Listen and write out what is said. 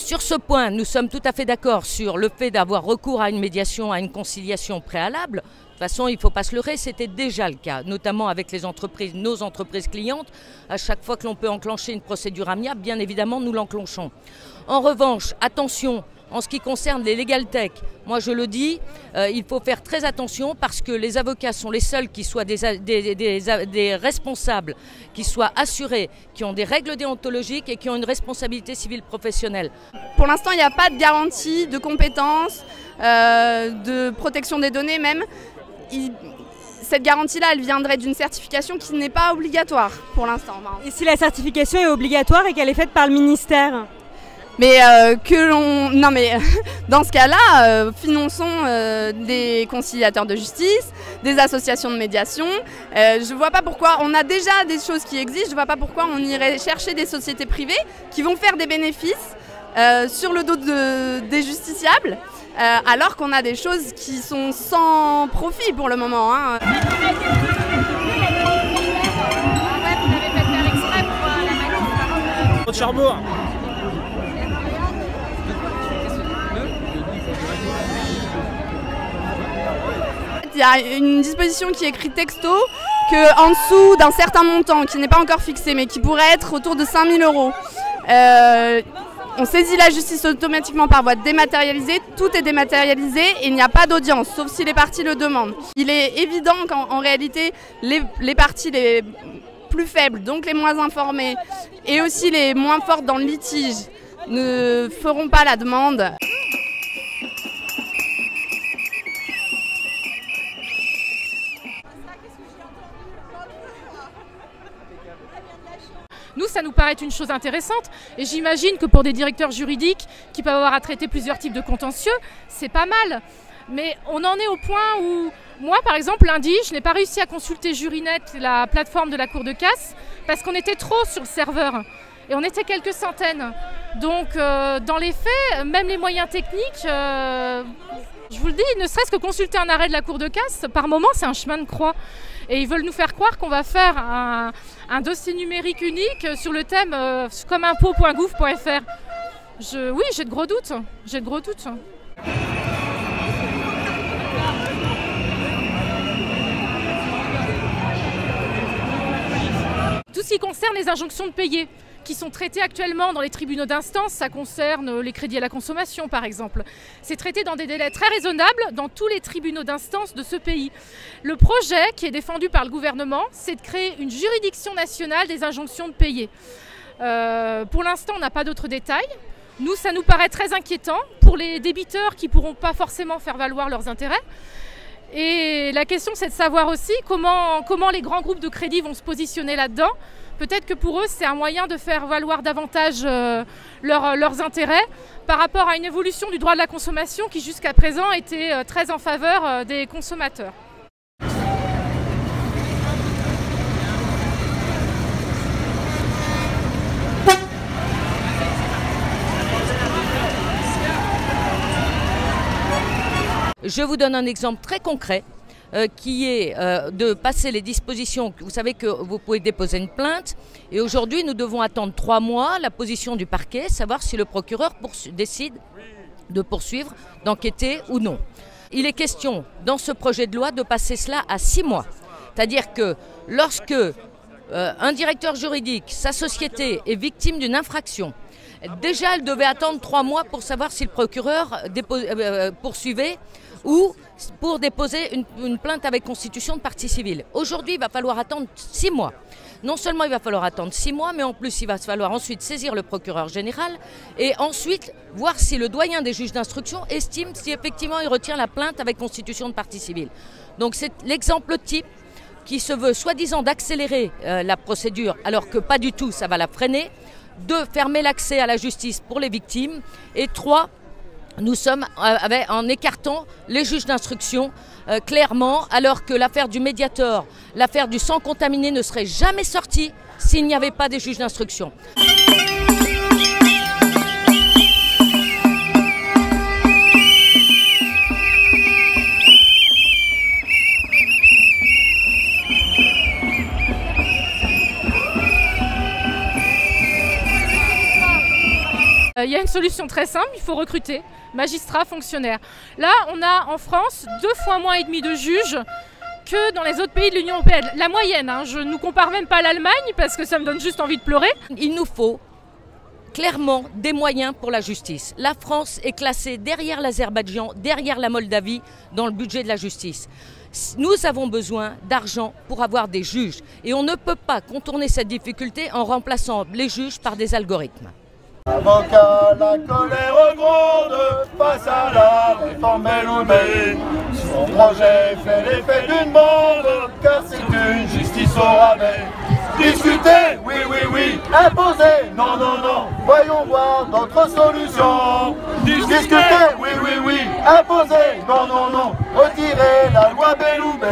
sur ce point, nous sommes tout à fait d'accord sur le fait d'avoir recours à une médiation, à une conciliation préalable. De toute façon, il ne faut pas se leurrer, c'était déjà le cas, notamment avec les entreprises, nos entreprises clientes. À chaque fois que l'on peut enclencher une procédure amiable, bien évidemment, nous l'enclenchons. En revanche, attention, en ce qui concerne les legal tech, moi je le dis, il faut faire très attention parce que les avocats sont les seuls qui soient des responsables, qui soient assurés, qui ont des règles déontologiques et qui ont une responsabilité civile professionnelle. Pour l'instant, il n'y a pas de garantie de compétences, de protection des données même. Cette garantie-là, elle viendrait d'une certification qui n'est pas obligatoire pour l'instant. Et si la certification est obligatoire et qu'elle est faite par le ministère ? Mais non mais dans ce cas-là, finançons des conciliateurs de justice, des associations de médiation. Je ne vois pas pourquoi, on a déjà des choses qui existent, je ne vois pas pourquoi on irait chercher des sociétés privées qui vont faire des bénéfices sur le dos des justiciables, alors qu'on a des choses qui sont sans profit pour le moment. Hein. De Cherbourg. Il y a une disposition qui est écrite texto qu'en dessous d'un certain montant, qui n'est pas encore fixé, mais qui pourrait être autour de 5 000 €, on saisit la justice automatiquement par voie dématérialisée, tout est dématérialisé et il n'y a pas d'audience, sauf si les parties le demandent. Il est évident qu'en réalité, les parties les plus faibles, donc les moins informées, et aussi les moins fortes dans le litige, ne feront pas la demande. Nous, ça nous paraît une chose intéressante et j'imagine que pour des directeurs juridiques qui peuvent avoir à traiter plusieurs types de contentieux, c'est pas mal. Mais on en est au point où, moi par exemple, lundi, je n'ai pas réussi à consulter Jurinet, la plateforme de la Cour de casse, parce qu'on était trop sur le serveur. Et on était quelques centaines. Donc dans les faits, même les moyens techniques, je vous le dis, ne serait-ce que consulter un arrêt de la Cour de casse, par moment c'est un chemin de croix. Et ils veulent nous faire croire qu'on va faire un dossier numérique unique sur le thème commeimpôt.gouv.fr. Oui, j'ai de gros doutes. J'ai de gros doutes. Tout ce qui concerne les injonctions de payer, qui sont traitées actuellement dans les tribunaux d'instance, ça concerne les crédits à la consommation par exemple. C'est traité dans des délais très raisonnables dans tous les tribunaux d'instance de ce pays. Le projet qui est défendu par le gouvernement, c'est de créer une juridiction nationale des injonctions de payer. Pour l'instant, on n'a pas d'autres détails. Nous, ça nous paraît très inquiétant pour les débiteurs qui ne pourront pas forcément faire valoir leurs intérêts. Et la question, c'est de savoir aussi comment les grands groupes de crédit vont se positionner là-dedans. Peut-être que pour eux, c'est un moyen de faire valoir davantage leurs intérêts par rapport à une évolution du droit de la consommation qui jusqu'à présent était très en faveur des consommateurs. Je vous donne un exemple très concret. Qui est de passer les dispositions. Vous savez que vous pouvez déposer une plainte et aujourd'hui nous devons attendre 3 mois la position du parquet, savoir si le procureur décide de poursuivre, d'enquêter ou non. Il est question dans ce projet de loi de passer cela à 6 mois. C'est-à-dire que lorsque un directeur juridique, sa société est victime d'une infraction, déjà elle devait attendre 3 mois pour savoir si le procureur poursuivait ou pour déposer une plainte avec constitution de partie civile. Aujourd'hui, il va falloir attendre 6 mois. Non seulement il va falloir attendre 6 mois, mais en plus il va falloir ensuite saisir le procureur général et ensuite voir si le doyen des juges d'instruction estime si effectivement il retient la plainte avec constitution de partie civile. Donc c'est l'exemple type qui se veut soi-disant d'accélérer la procédure alors que pas du tout, ça va la freiner. 2, fermer l'accès à la justice pour les victimes. Et 3, nous sommes en écartant les juges d'instruction clairement, alors que l'affaire du Mediator, l'affaire du sang contaminé ne serait jamais sortie s'il n'y avait pas des juges d'instruction. Il y a une solution très simple, il faut recruter magistrats, fonctionnaires. Là, on a en France 2 fois moins et demi de juges que dans les autres pays de l'Union européenne. La moyenne, hein, je ne nous compare même pas à l'Allemagne parce que ça me donne juste envie de pleurer. Il nous faut clairement des moyens pour la justice. La France est classée derrière l'Azerbaïdjan, derrière la Moldavie dans le budget de la justice. Nous avons besoin d'argent pour avoir des juges et on ne peut pas contourner cette difficulté en remplaçant les juges par des algorithmes. Avocat, la colère gronde face à la réforme Belloubet. Son projet fait l'effet d'une bombe, car c'est une justice au rabais. Discuter, oui, oui, oui. Imposer, non, non, non. Voyons voir d'autres solutions. Discuter, oui, oui, oui. Imposer, non, non, non. Retirer la loi Belloubet.